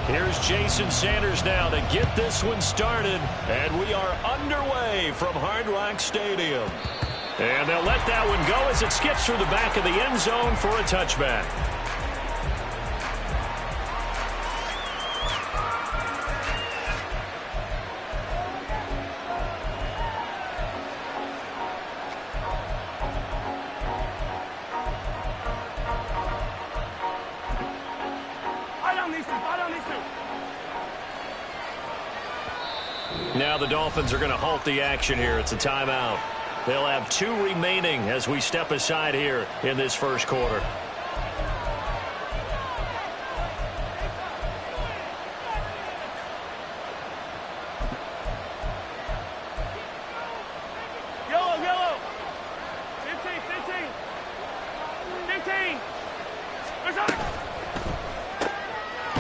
Here's Jason Sanders now to get this one started. And we are underway from Hard Rock Stadium. And they'll let that one go as it skips through the back of the end zone for a touchback. Now the Dolphins are going to halt the action here. It's a timeout. They'll have 2 remaining as we step aside here in this first quarter. Yellow. 15. 15.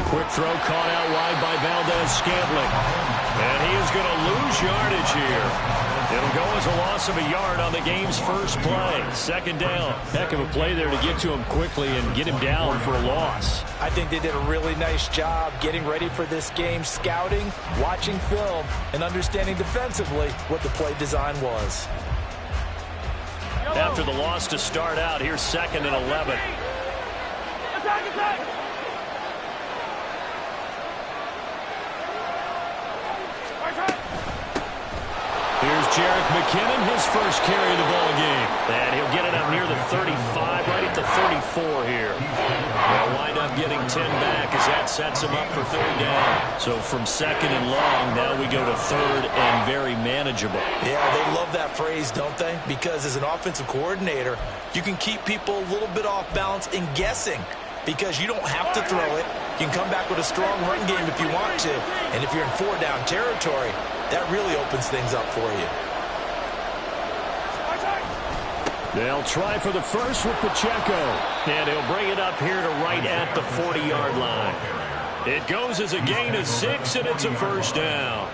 Quick throw caught out wide by Valdez-Scantling. And he is going to lose yardage here. It'll go as a loss of a yard on the game's first play. Second down. Heck of a play there to get to him quickly and get him down for a loss. I think they did a really nice job getting ready for this game, scouting, watching film, and understanding defensively what the play design was. After the loss to start out, here's 2nd and 11. Attack! Here's Jerick McKinnon, his first carry of the ball game. And he'll get it up near the 35, right at the 34 here. They'll wind up getting 10 back as that sets him up for 3rd down. So from 2nd and long, now we go to 3rd and very manageable. Yeah, they love that phrase, don't they? Because as an offensive coordinator, you can keep people a little bit off balance in guessing. Because you don't have to throw it. You can come back with a strong run game if you want to. And if you're in 4-down territory, that really opens things up for you. They'll try for the first with Pacheco. And he'll bring it up here to right at the 40-yard line. It goes as a gain of 6, and it's a first down.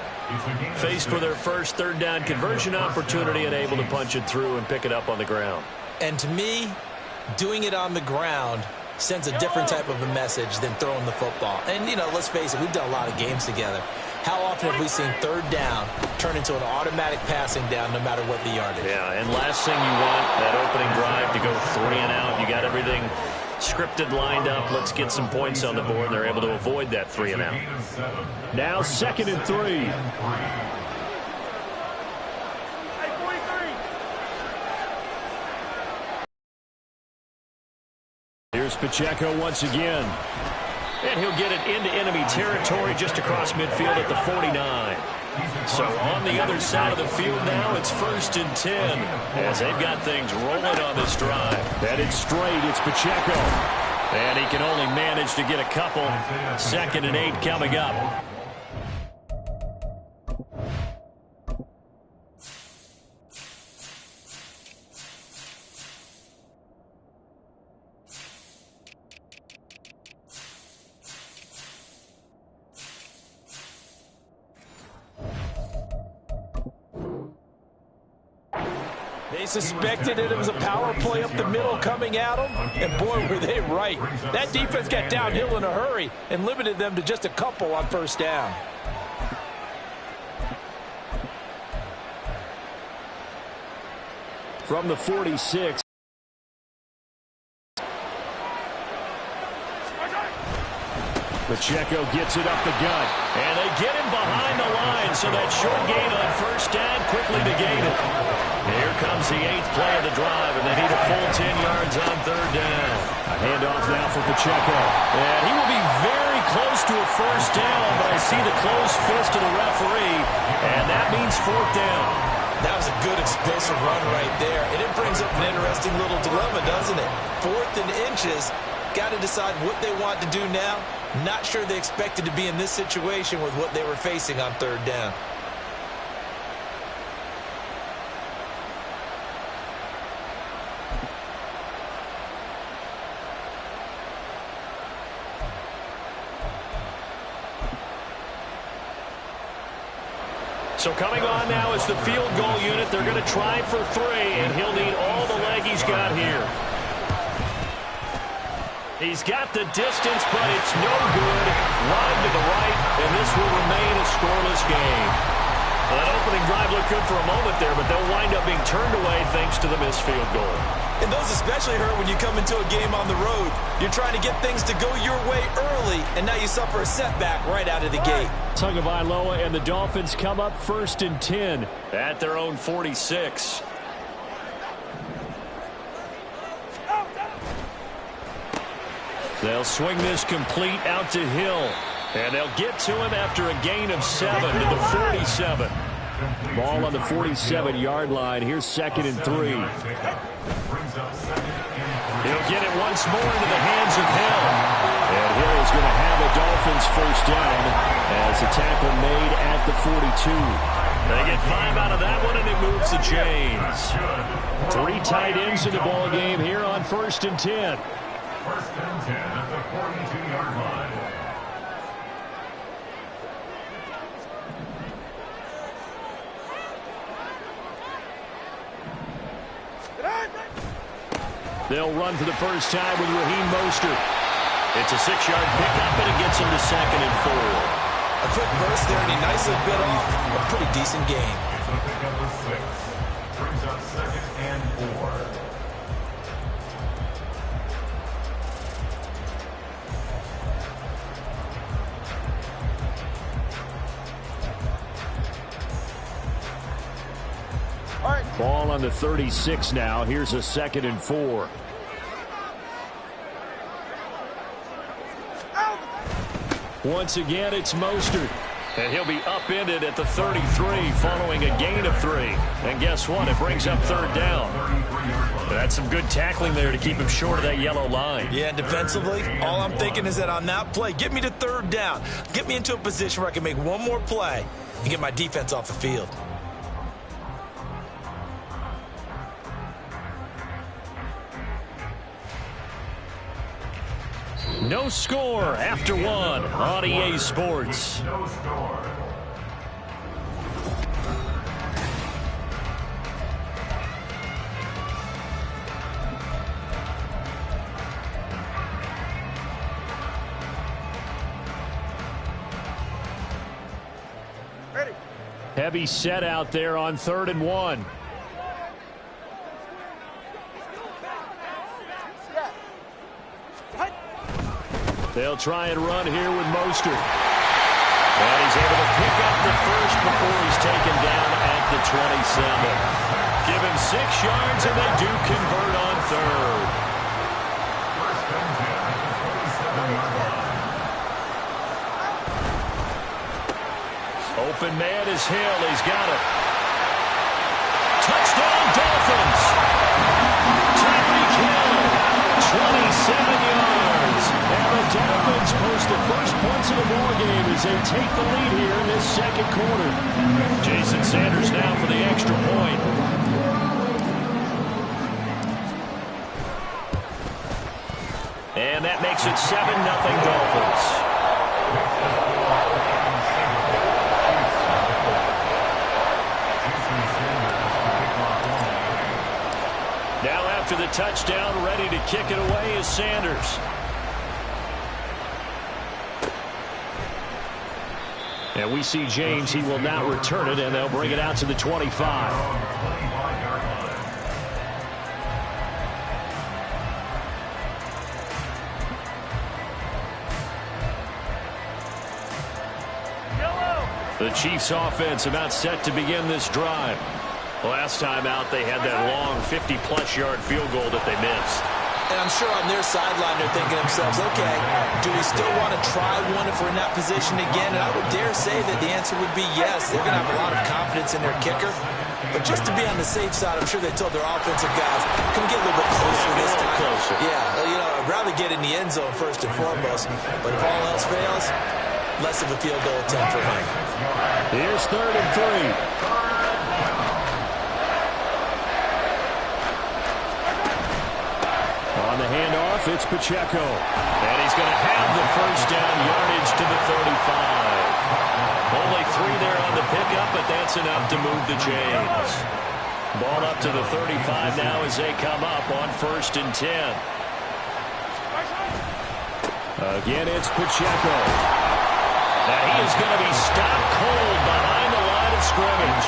Faced with their first 3rd down conversion opportunity and able to punch it through and pick it up on the ground. And to me, doing it on the ground sends a different type of a message than throwing the football. And, you know, let's face it, we've done a lot of games together. How often have we seen 3rd down turn into an automatic passing down no matter what the yardage? Yeah, and last thing you want, that opening drive to go 3 and out. You got everything scripted, lined up. Let's get some points on the board, and they're able to avoid that 3 and out. Now 2nd and 3. Here's Pacheco once again. And he'll get it into enemy territory just across midfield at the 49. So on the other side of the field now, it's 1st and 10 as they've got things rolling on this drive. Headed straight, it's Pacheco. And he can only manage to get a couple. 2nd and 8 coming up. They suspected it was a power play up the middle coming at them, and boy, were they right. That defense got downhill in a hurry and limited them to just a couple on 1st down. From the 46. Pacheco gets it up the gut. And they get him behind the line, so that short gain on 1st down quickly negated. Here comes the 8th play of the drive, and they need a full 10 yards on 3rd down. A handoff now for Pacheco. And he will be very close to a 1st down, but I see the closed fist of the referee, and that means 4th down. That was a good explosive run right there, and it brings up an interesting little dilemma, doesn't it? 4th and inches, got to decide what they want to do now. Not sure they expected to be in this situation with what they were facing on 3rd down. So coming on now is the field goal unit. They're going to try for 3, and he'll need all the leg he's got here. He's got the distance, but it's no good. Wide to the Well, that opening drive looked good for a moment there, but they'll wind up being turned away thanks to the missed field goal. And those especially hurt when you come into a game on the road. You're trying to get things to go your way early, and now you suffer a setback right out of the gate. Tagovailoa and the Dolphins come up 1st and 10. At their own 46. They'll swing this complete out to Hill. And they'll get to him after a gain of 7 to the 47. Ball on the 47-yard line. Here's 2nd and 3. He'll get it once more into the hands of Hill. And Hill is going to have a Dolphins first down as a tackle made at the 42. They get 5 out of that one, and it moves the chains. 3 tight ends in the ball game here on 1st and 10. 1st and 10 at the 42-yard line. They'll run for the first time with Raheem Mostert. It's a 6-yard pickup, and it gets him to 2nd and 4. A quick burst there, and he nicely bit off a pretty decent gain. It's a pickup of 6. Brings up 2nd and 4. Ball on the 36 now. Here's a 2nd and 4. Once again, it's Mostert. And he'll be upended at the 33 following a gain of 3. And guess what? It brings up 3rd down. That's some good tackling there to keep him short of that yellow line. Yeah, defensively, all I'm thinking is that on that play, get me to 3rd down. Get me into a position where I can make one more play and get my defense off the field. No score after 1 on EA Sports. No score. Ready. Heavy set out there on 3rd and 1. They'll try and run here with Mostert. And he's able to pick up the first before he's taken down at the 27. Give him 6 yards, and they do convert on 3rd. 1st and 10 at the 47-yard line. Open man is Hill. He's got it. Touchdown, Dolphins. Tyreek Hill, 27 yards. And the Dolphins post the first points of the ball game as they take the lead here in this 2nd quarter. Jason Sanders now for the extra point. And that makes it 7-0 Dolphins. Now after the touchdown, ready to kick it away is Sanders. And we see James. He will not return it, and they'll bring it out to the 25. The Chiefs offense about set to begin this drive. Last time out, they had that long 50-plus yard field goal that they missed. And I'm sure on their sideline they're thinking to themselves, okay, do we still want to try one if we're in that position again? And I would dare say that the answer would be yes. They're going to have a lot of confidence in their kicker. But just to be on the safe side, I'm sure they told their offensive guys, can we get a little bit closer this time? Closer. Yeah, you know, I'd rather get in the end zone first and foremost. But if all else fails, less of a field goal attempt for him. Here's 3rd and 3. On the handoff, it's Pacheco. And he's going to have the first down yardage to the 35. Only 3 there on the pickup, but that's enough to move the chains. Ball up to the 35 now as they come up on 1st and 10. Again, it's Pacheco. Now he is going to be stopped cold behind the line of of scrimmage.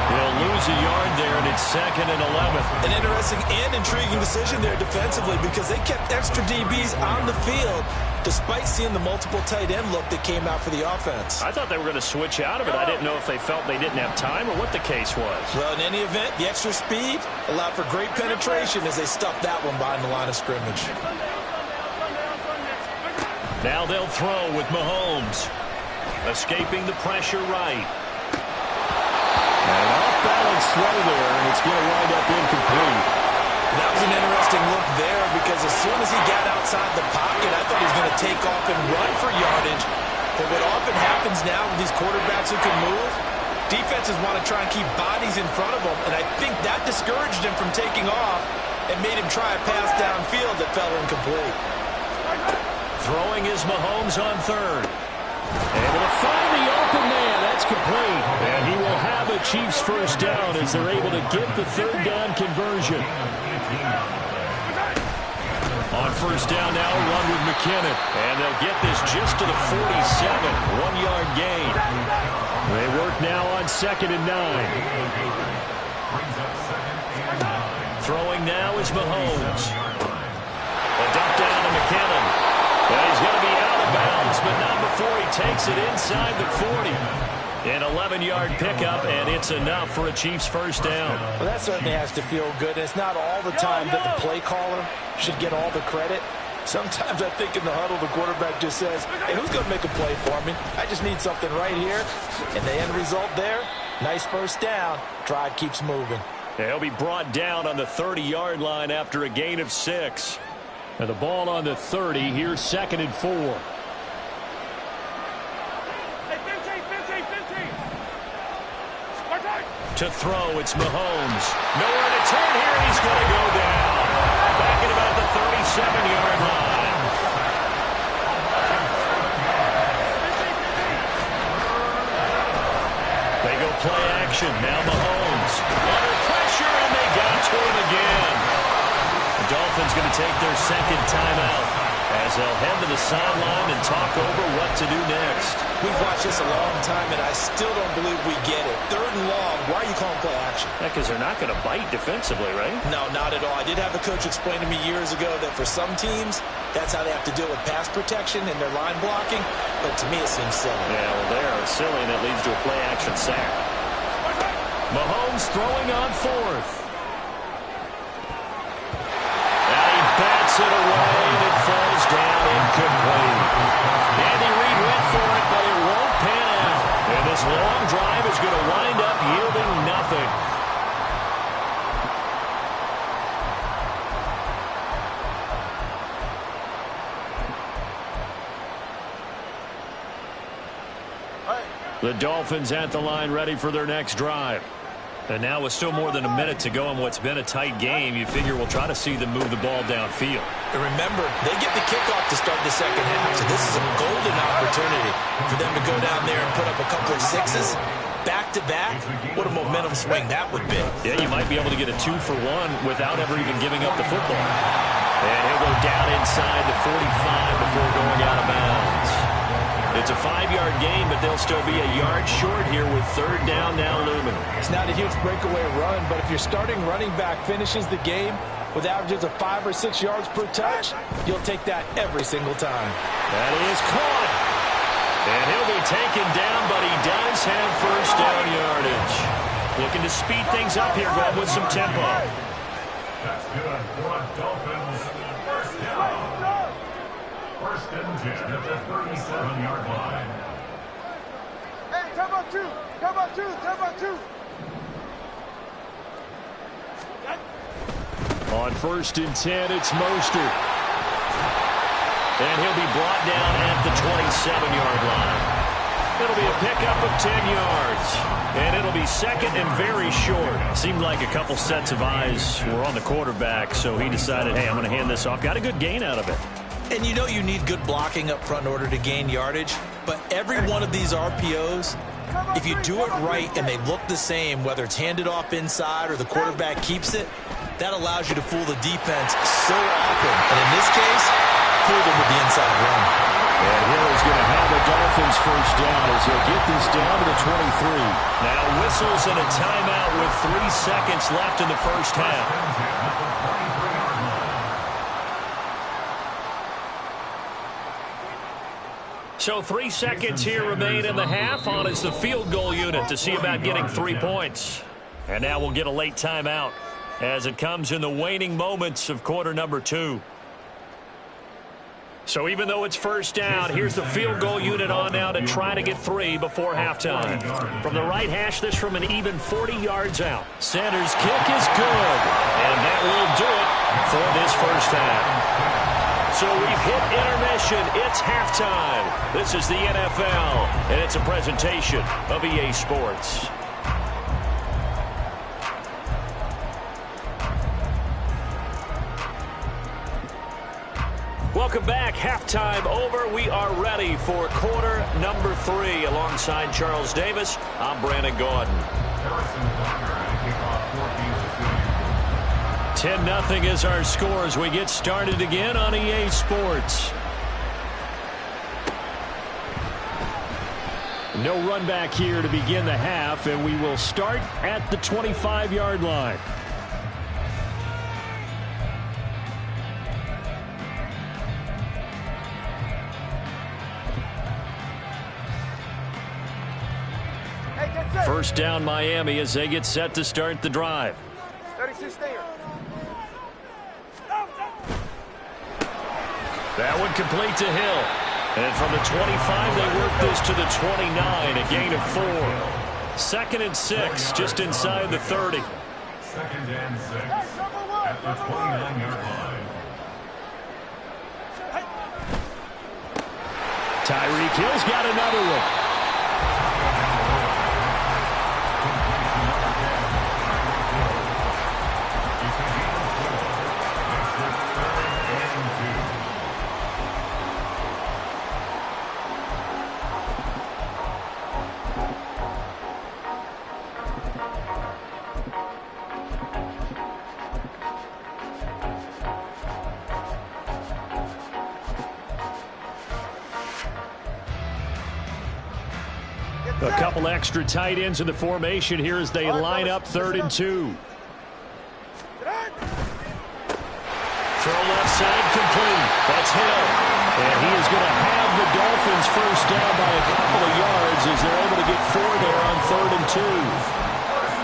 They'll lose a yard there, and it's 2nd and 11. An interesting and intriguing decision there defensively because they kept extra DBs on the field despite seeing the multiple tight end look that came out for the offense. I thought they were going to switch out of it. I didn't know if they felt they didn't have time or what the case was. Well, in any event, the extra speed allowed for great penetration as they stuffed that one behind the line of scrimmage. Now they'll throw with Mahomes. Escaping the pressure right. An off-balance throw there, and it's going to wind up incomplete. That was an interesting look there because as soon as he got outside the pocket, I thought he was going to take off and run for yardage. But what often happens now with these quarterbacks who can move, defenses want to try and keep bodies in front of them, and I think that discouraged him from taking off and made him try a pass downfield that fell incomplete. Throwing is Mahomes on 3rd. Able to find the open man. That's complete. And he will have a Chiefs first down as they're able to get the 3rd down conversion. On first down now, a run with McKinnon. And they'll get this just to the 47. 1-yard gain. They work now on 2nd and 9. Throwing now is Mahomes. A dump down to McKinnon. And he's going to be out of bounds, but not before he takes it inside the 40. An 11-yard pickup, and it's enough for a Chiefs first down. Well, that certainly has to feel good. It's not all the time that the play caller should get all the credit. Sometimes I think in the huddle, the quarterback just says, hey, who's going to make a play for me? I just need something right here. And the end result there, nice first down. Drive keeps moving. He'll be brought down on the 30-yard line after a gain of 6. And the ball on the 30. Here's 2nd and 4. To throw, it's Mahomes. Nowhere to turn here, and he's going to go down. Back at about the 37-yard line. They go play action. Now Mahomes. Under pressure, and they got to him again. The Dolphins going to take their 2nd timeout as they'll head to the sideline and talk over what to do next. We've watched this a long time, and I still don't believe we get it. 3rd and long, why are you calling play action? Yeah, because they're not going to bite defensively, right? No, not at all. I did have a coach explain to me years ago that for some teams, that's how they have to deal with pass protection and their line blocking. But to me, it seems silly. Yeah, well, they're silly, and it leads to a play action sack. Mahomes throwing on 4th. And he bats it away, and it falls down incomplete. Andy Reid went for it, but it won't pan out. And this long drive is going to wind up yielding nothing. The Dolphins at the line ready for their next drive. And now with still more than a minute to go in what's been a tight game, you figure we'll try to see them move the ball downfield. And remember, they get the kickoff to start the second half, so this is a golden opportunity for them to go down there and put up a couple of 6s back-to-back. What a momentum swing that would be. Yeah, you might be able to get a 2-for-1 without ever even giving up the football. And he'll go down inside the 45 before going out of bounds. It's a 5-yard gain, but they'll still be a yard short here with 3rd down now looming. It's not a huge breakaway run, but if your starting running back finishes the game with averages of 5 or 6 yards per touch, you'll take that every single time. That is caught. And he'll be taken down, but he does have first down yardage. Looking to speed things up here, going with some tempo. That's good for the Dolphins. First down. 1st and 10 at the 37-yard line. Hey, come on, 2. Come on, 2. Come on, 2. On 1st and 10, it's Mostert. And he'll be brought down at the 27-yard line. It'll be a pickup of 10 yards. And it'll be 2nd and very short. Seemed like a couple sets of eyes were on the quarterback, so he decided, hey, I'm going to hand this off. Got a good gain out of it. And you know you need good blocking up front in order to gain yardage, but every one of these RPOs, if you do it right and they look the same, whether it's handed off inside or the quarterback keeps it, that allows you to fool the defense so often. And in this case, fool them with the inside run. And Hill is going to have the Dolphins Dolphins first down as they'll get this down to the 23. Now whistles and a timeout with 3 seconds left in the first half. So 3 seconds here remain in the half. On is the field goal unit to see about getting 3 points. And now we'll get a late timeout as it comes in the waning moments of quarter number 2. So even though it's first down, here's the field goal unit on now to try to get 3 before halftime. From the right hash, this from an even 40 yards out. Sanders' kick is good. And that will do it for this first half. So we've hit intermission. It's halftime. This is the NFL, and it's a presentation of EA Sports. Welcome back. Halftime over. We are ready for quarter number 3. Alongside Charles Davis, I'm Brandon Gaudin. 10-0 is our score as we get started again on EA Sports. No run back here to begin the half, and we will start at the 25-yard line. First down Miami as they get set to start the drive. 36 there. That one complete to Hill. And from the 25, they work this to the 29, a gain of 4. 2nd and 6, just inside the 30. 2nd and 6 at the 29-yard line. Tyreek Hill's got another one. A couple extra tight ends in the formation here as they line up 3rd and 2. Throw left side complete. That's Hill. And he is going to have the Dolphins first down by a couple of yards as they're able to get 4 there on 3rd and 2.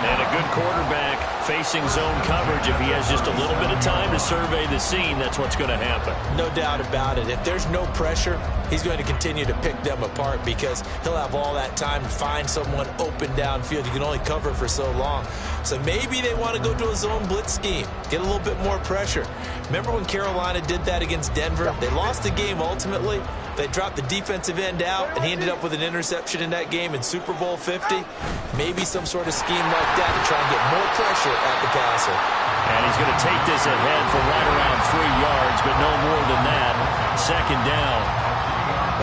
And a good quarterback facing zone coverage. If he has just a little bit of time to survey the scene, that's what's going to happen. No doubt about it. If there's no pressure, he's going to continue to pick them apart because he'll have all that time to find someone open downfield. You can only cover for so long. So maybe they want to go to a zone blitz scheme, get a little bit more pressure. Remember when Carolina did that against Denver? They lost the game ultimately. They dropped the defensive end out, and he ended up with an interception in that game in Super Bowl 50. Maybe some sort of scheme like that to try and get more pressure at the passer. And he's going to take this ahead for right around 3 yards, but no more than that. 2nd down.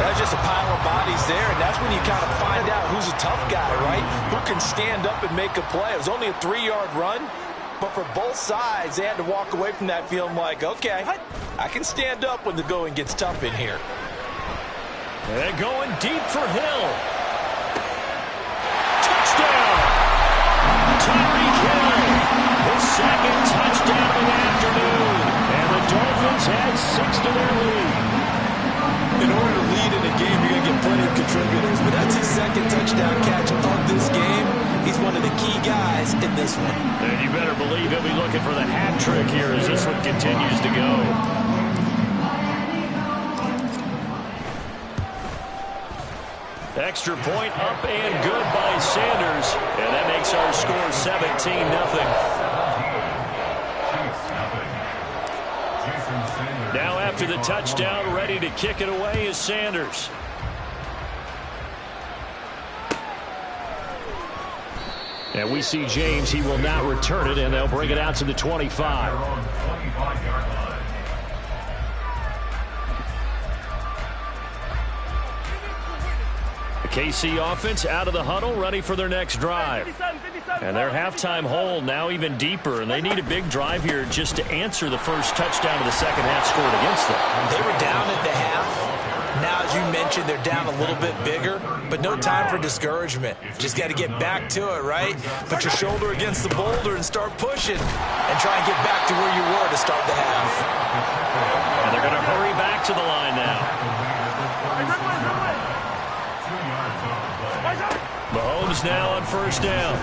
That's just a pile of bodies there, and that's when you kind of find out who's a tough guy, right? Who can stand up and make a play. It was only a 3-yard run, but for both sides, they had to walk away from that feeling like, okay, I can stand up when the going gets tough in here. And going deep for Hill. Touchdown! Tyreek Hill, his 2nd touchdown of the afternoon. And the Dolphins had 6 to their lead. In order to lead in a game, you're going to get plenty of contributors, but that's his 2nd touchdown catch of this game. He's one of the key guys in this one. And you better believe he'll be looking for the hat trick here as this one continues to go. Extra point up and good by Sanders. And that makes our score 17-0. Now after the touchdown, ready to kick it away is Sanders. And we see James. He will not return it, and they'll bring it out to the 25. KC offense out of the huddle, ready for their next drive. And their halftime hole now even deeper, and they need a big drive here just to answer the first touchdown of the second half scored against them. They were down at the half. Now, as you mentioned, they're down a little bit bigger, but no time for discouragement. Just got to get back to it, right? Put your shoulder against the boulder and start pushing and try and get back to where you were to start the half. And they're going to hurry back to the line now. Mahomes now on first down.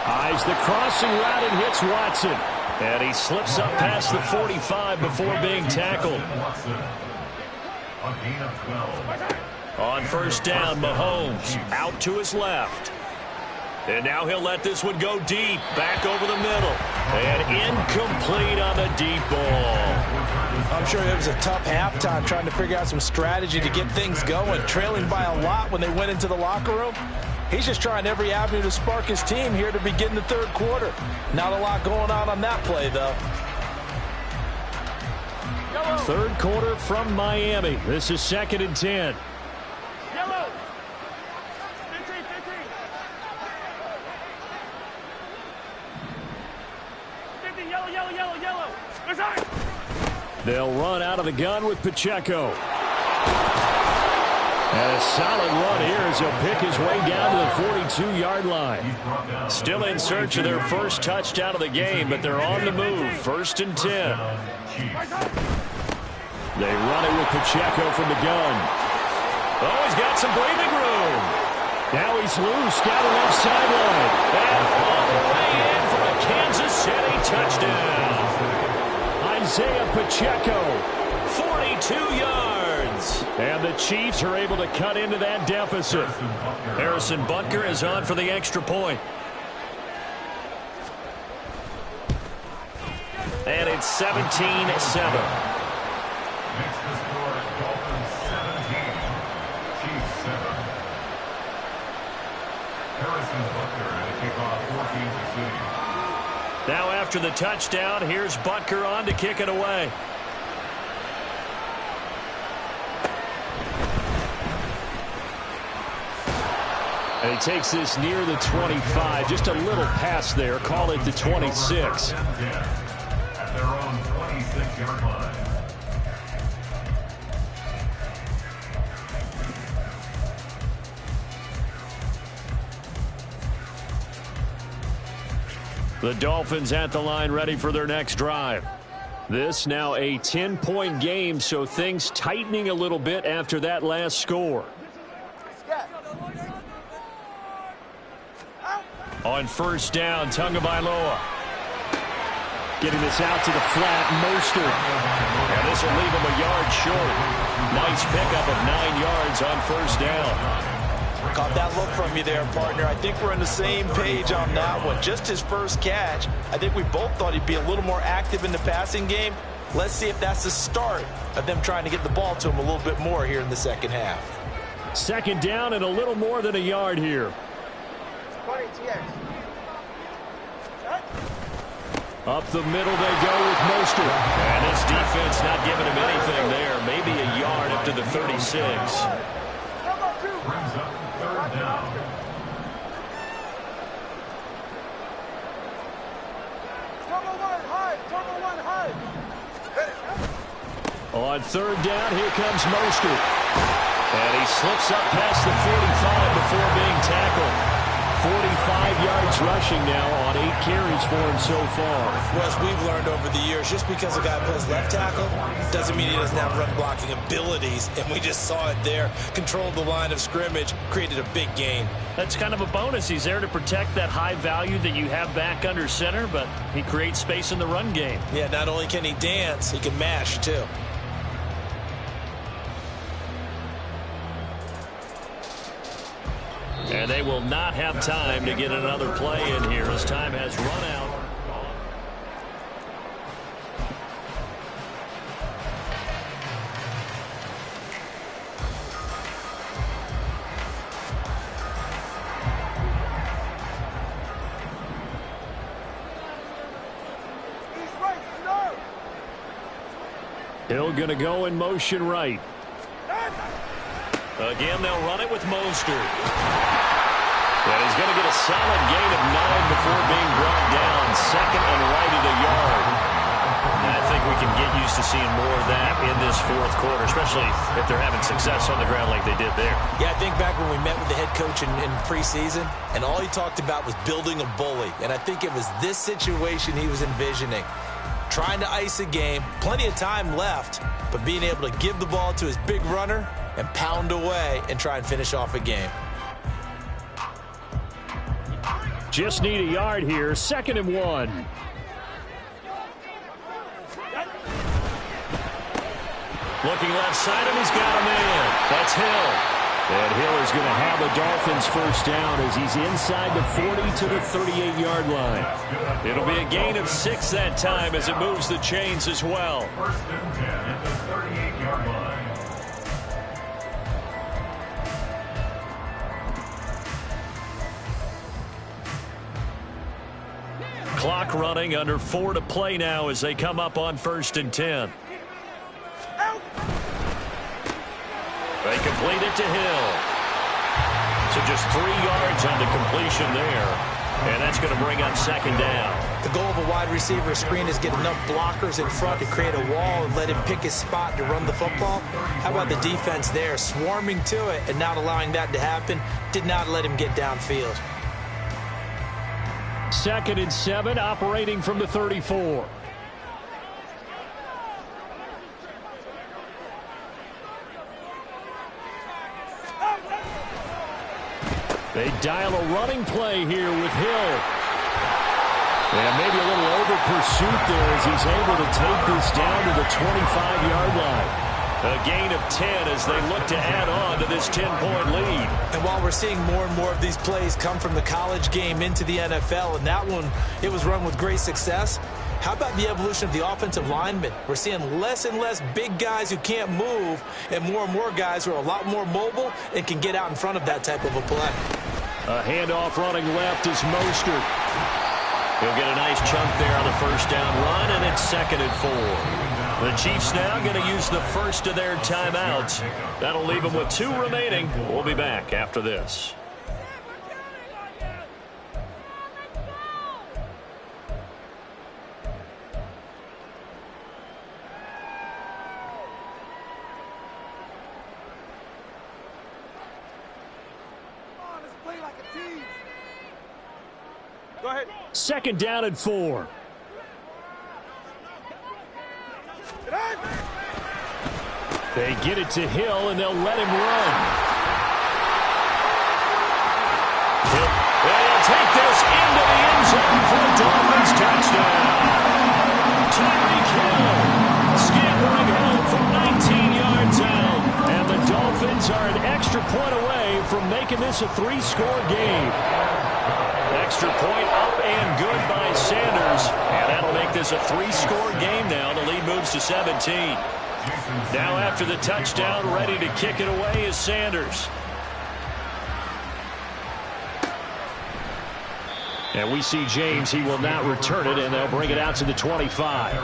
Eyes the crossing route and hits Watson. And he slips up past the 45 before being tackled. On first down, Mahomes out to his left. And now he'll let this one go deep, back over the middle. And incomplete on the deep ball. I'm sure it was a tough halftime trying to figure out some strategy to get things going. Trailing by a lot when they went into the locker room. He's just trying every avenue to spark his team here to begin the third quarter. Not a lot going on that play, though. Third quarter from Miami. This is 2nd and 10. Yellow. 15, yellow. They'll run out of the gun with Pacheco. And a solid run here as he'll pick his way down to the 42-yard line. Still in search of their first touchdown of the game, but they're on the move. 1st and 10. They run it with Pacheco from the gun. Oh, he's got some breathing room. Now he's loose down the left sideline. And all the way in for a Kansas City touchdown. Isaiah Pacheco, 42 yards. And the Chiefs are able to cut into that deficit. Harrison Butker is on for the extra point. And it's 17-7. Makes the score Dolphins 17, Chiefs 7. Harrison Butker at a kickoff for Kansas City. Now after the touchdown, here's Butker on to kick it away. And he takes this near the 25, just a little pass there, call it the 26. At their own 26-yard line. The Dolphins at the line ready for their next drive. This now a 10-point game, so things tightening a little bit after that last score. On first down, Tagovailoa. Getting this out to the flat, Mostert. And this will leave him a yard short. Nice pickup of 9 yards on first down. Caught that look from you there, partner. I think we're on the same page on that one. Just his first catch. I think we both thought he'd be a little more active in the passing game. Let's see if that's the start of them trying to get the ball to him a little bit more here in the second half. Second down and a little more than a yard here. Up the middle they go with Mostert. And this defense not giving him anything there. Maybe a yard up to the 36. Brings up third down. On third down, here comes Mostert. And he slips up past the 45 before being tackled. 45 yards rushing now on 8 carries for him so far. Wes, we've learned over the years, just because a guy plays left tackle doesn't mean he doesn't have run blocking abilities. And we just saw it there. Controlled the line of scrimmage, created a big gain. That's kind of a bonus. He's there to protect that high value that you have back under center, but he creates space in the run game. Yeah, not only can he dance, he can mash too. And they will not have time to get another play in here as time has run out. Hill going to go in motion right. Again, they'll run it with Mostert. And he's going to get a solid gain of 9 before being brought down. Second and right at a yard. And I think we can get used to seeing more of that in this fourth quarter, especially if they're having success on the ground like they did there. Yeah, I think back when we met with the head coach in preseason, and all he talked about was building a bully. And I think it was this situation he was envisioning. Trying to ice a game, plenty of time left, but being able to give the ball to his big runner and pound away and try and finish off a game. Just need a yard here, 2nd and 1. Looking left side, and he's got a man. That's Hill. And Hill is going to have the Dolphins first down as he's inside the 40 to the 38-yard line. It'll be a gain of 6 that time as it moves the chains as well. First and 10 at the 38-yard line. Clock running, under 4 to play now as they come up on 1st and 10. They complete it to Hill. So just 3 yards on the completion there. And that's going to bring up 2nd down. The goal of a wide receiver screen is get enough blockers in front to create a wall and let him pick his spot to run the football. How about the defense there, swarming to it and not allowing that to happen? Did not let him get downfield. 2nd and 7, operating from the 34. They dial a running play here with Hill. And maybe a little over pursuit there as he's able to take this down to the 25-yard line. A gain of 10 as they look to add on to this 10-point lead. And while we're seeing more and more of these plays come from the college game into the NFL, and that one, it was run with great success, how about the evolution of the offensive linemen? We're seeing less and less big guys who can't move and more guys who are a lot more mobile and can get out in front of that type of a play. A handoff running left is Mostert. He'll get a nice chunk there on the first down run, and it's 2nd and 4. The Chiefs now going to use the first of their timeouts. That'll leave them with 2 remaining. We'll be back after this. Go ahead. 2nd down and 4. They get it to Hill, and they'll let him run. They'll take this into the end zone for a Dolphins touchdown. Tyreek Hill scampering home from 19 yards out. And the Dolphins are an extra point away from making this a 3-score game. Extra point up and good by Sanders. And that'll make this a 3-score game now. The lead moves to 17. Now after the touchdown, ready to kick it away is Sanders. And we see James. He will not return it, and they'll bring it out to the 25.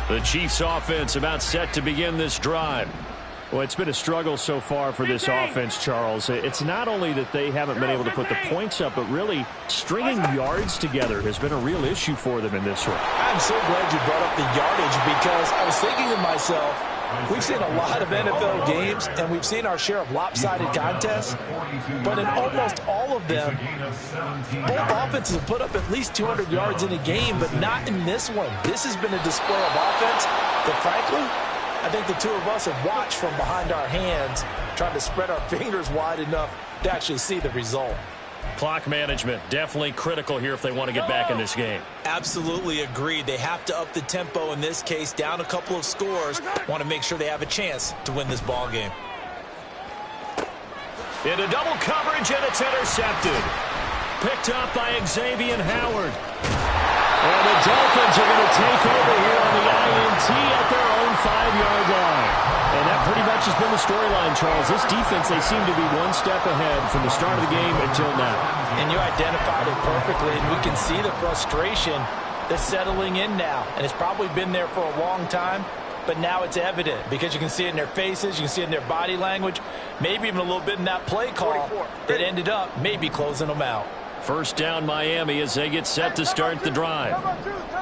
The Chiefs offense about set to begin this drive. Well, it's been a struggle so far for this offense, Charles. It's not only that they haven't been able to put the points up, but really stringing yards together has been a real issue for them in this one. I'm so glad you brought up the yardage because I was thinking to myself, we've seen a lot of NFL games, and we've seen our share of lopsided contests, but in almost all of them, both offenses have put up at least 200 yards in a game, but not in this one. This has been a display of offense that, frankly, I think the two of us have watched from behind our hands, trying to spread our fingers wide enough to actually see the result. Clock management, definitely critical here if they want to get back in this game. Absolutely agreed. They have to up the tempo in this case, down a couple of scores. Want to make sure they have a chance to win this ball game. Into double coverage, and it's intercepted. Picked up by Xavier Howard. And the Dolphins are going to take over here on the INT at their own 5-yard line. And that pretty much has been the storyline, Charles. This defense, they seem to be one step ahead from the start of the game until now. And you identified it perfectly, and we can see the frustration They're settling in now, and it's probably been there for a long time, but now it's evident because you can see it in their faces, you can see it in their body language, maybe even a little bit in that play call that ended up maybe closing them out. First down Miami as they get set to start the drive.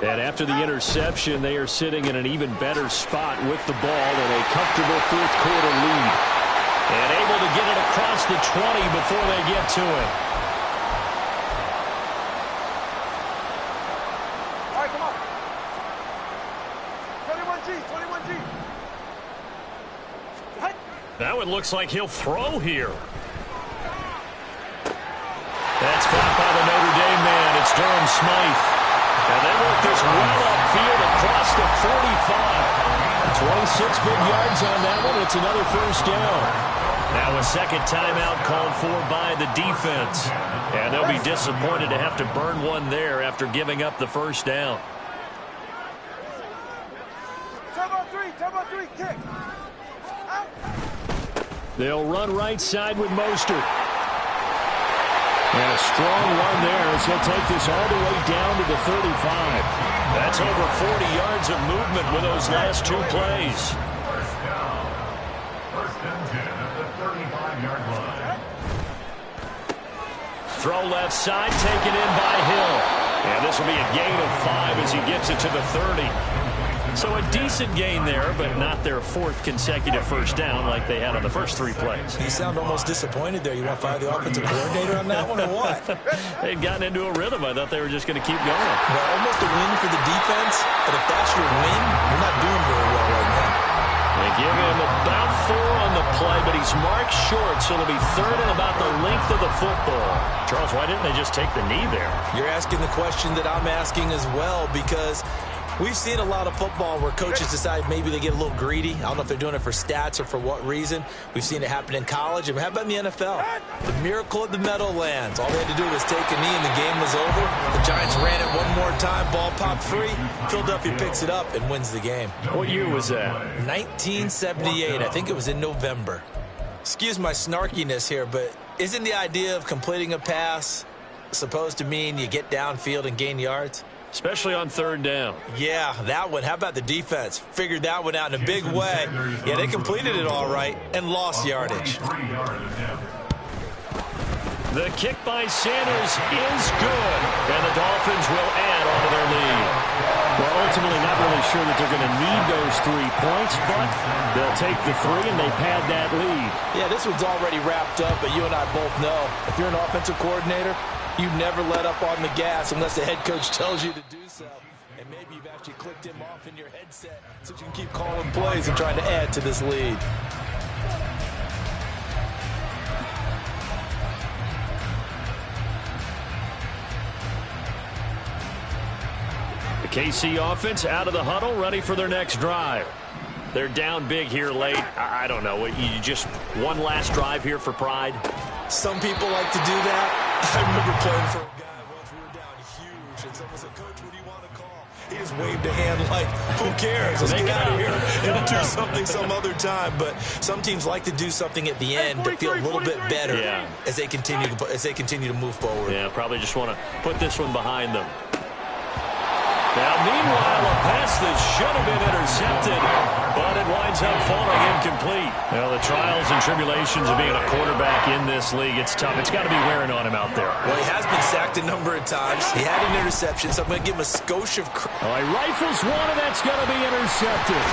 And after the interception, they are sitting in an even better spot with the ball in a comfortable fourth quarter lead. And able to get it across the 20 before they get to it. All right, come on. 21G. Now it looks like he'll throw here. That's caught by the Notre Dame man. It's Durham Smythe. And they work this well upfield across the 45. 26 big yards on that one. It's another first down. Now a second timeout called for by the defense. And they'll be disappointed to have to burn one there after giving up the first down. Time on three, kick. Out. They'll run right side with Mostert. And a strong run there as he'll take this all the way down to the 35. That's over 40 yards of movement with those last two plays. First down. First and 10 at the 35-yard line. Throw left side, taken in by Hill. And this will be a gain of 5 as he gets it to the 30. So a decent gain there, but not their fourth consecutive first down like they had on the first 3 plays. You sound almost disappointed there. You want to fire the offensive coordinator on that one or what? They'd gotten into a rhythm. I thought they were just going to keep going. Well, almost a win for the defense, but if that's your win, you're not doing very well right now. They give him about 4 on the play, but he's marked short, so it'll be third and about the length of the football. Charles, why didn't they just take the knee there? You're asking the question that I'm asking as well, because we've seen a lot of football where coaches decide maybe they get a little greedy. I don't know if they're doing it for stats or for what reason. We've seen it happen in college. And how about in the NFL? The miracle of the Meadowlands. All they had to do was take a knee and the game was over. The Giants ran it one more time. Ball popped free. Philadelphia picks it up and wins the game. What year was that? 1978. I think it was in November. Excuse my snarkiness here, but isn't the idea of completing a pass supposed to mean you get downfield and gain yards? Especially on third down. Yeah, that one. How about the defense? Figured that one out in a big way. Yeah, they completed it all right and lost yardage. The kick by Sanders is good, and the Dolphins will add on to their lead. Well, ultimately not really sure that they're going to need those 3 points, but they'll take the 3 and they pad that lead. Yeah, this one's already wrapped up, but you and I both know if you're an offensive coordinator, you never let up on the gas unless the head coach tells you to do so. And maybe you've actually clicked him off in your headset so you can keep calling plays and trying to add to this lead. The KC offense out of the huddle, ready for their next drive. They're down big here late. I don't know. You just one last drive here for pride? Some people like to do that. I remember playing for a guy once. We were down huge, and someone said, "Coach, what do you want to call?" He just waved a hand like, "Who cares? Let's get out of here and do something some other time." But some teams like to do something at the end to feel a little bit better as they continue to move forward. Yeah, probably just want to put this one behind them. Now, meanwhile, a pass that should have been intercepted, but it winds up falling incomplete. Well, the trials and tribulations of being a quarterback in this league, it's tough. It's got to be wearing on him out there. Well, he has been sacked a number of times. He had an interception, so I'm going to give him a skosh of credit. Oh, he rifles one, and that's going to be intercepted.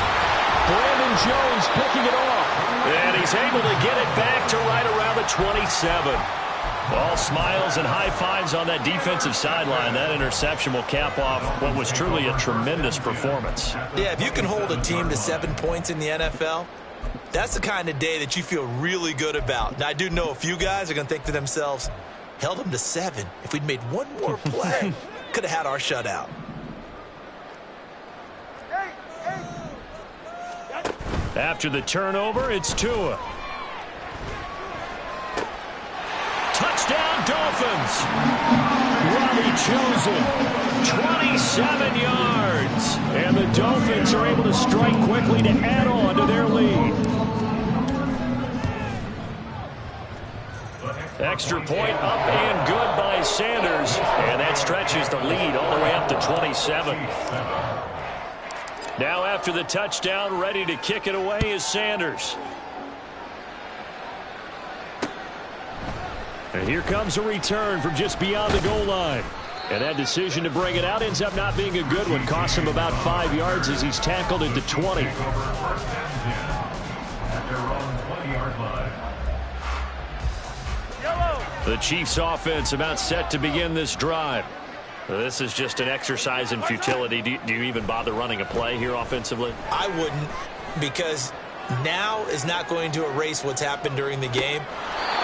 Brandon Jones picking it off. And he's able to get it back to right around the 27. All smiles and high fives on that defensive sideline. That interception will cap off what was truly a tremendous performance. Yeah, if you can hold a team to 7 points in the NFL, that's the kind of day that you feel really good about. Now, I do know a few guys are going to think to themselves, held them to 7. If we'd made one more play, could have had our shutout. After the turnover, it's Tua. Touchdown, Dolphins. Robbie Chosen, 27 yards. and the Dolphins are able to strike quickly to add on to their lead. The next Extra point up and good by Sanders. And that stretches the lead all the way up to 27. Now after the touchdown, ready to kick it away is Sanders. And here comes a return from just beyond the goal line. And that decision to bring it out ends up not being a good one. Costs him about 5 yards as he's tackled at the 20. At their own 20-yard line. The Chiefs offense about set to begin this drive. This is just an exercise in futility. Do you even bother running a play here offensively? I wouldn't, because now is not going to erase what's happened during the game.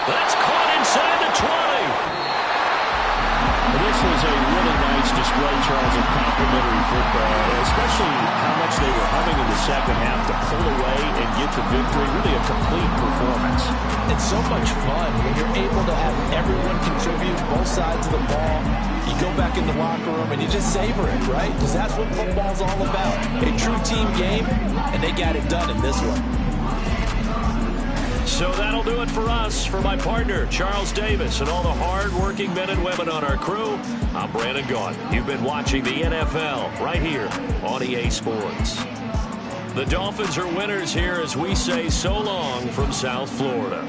That's caught inside the 20. This was a really nice display, Charles, of complimentary football, especially how much they were humming in the second half to pull away and get the victory. Really a complete performance. It's so much fun when you're able to have everyone contribute, both sides of the ball. You go back in the locker room and you just savor it, right? Because that's what football's all about. A true team game, and they got it done in this one. So that'll do it for us. For my partner, Charles Davis, and all the hard-working men and women on our crew, I'm Brandon Gaudin. You've been watching the NFL right here on EA Sports. The Dolphins are winners here as we say so long from South Florida.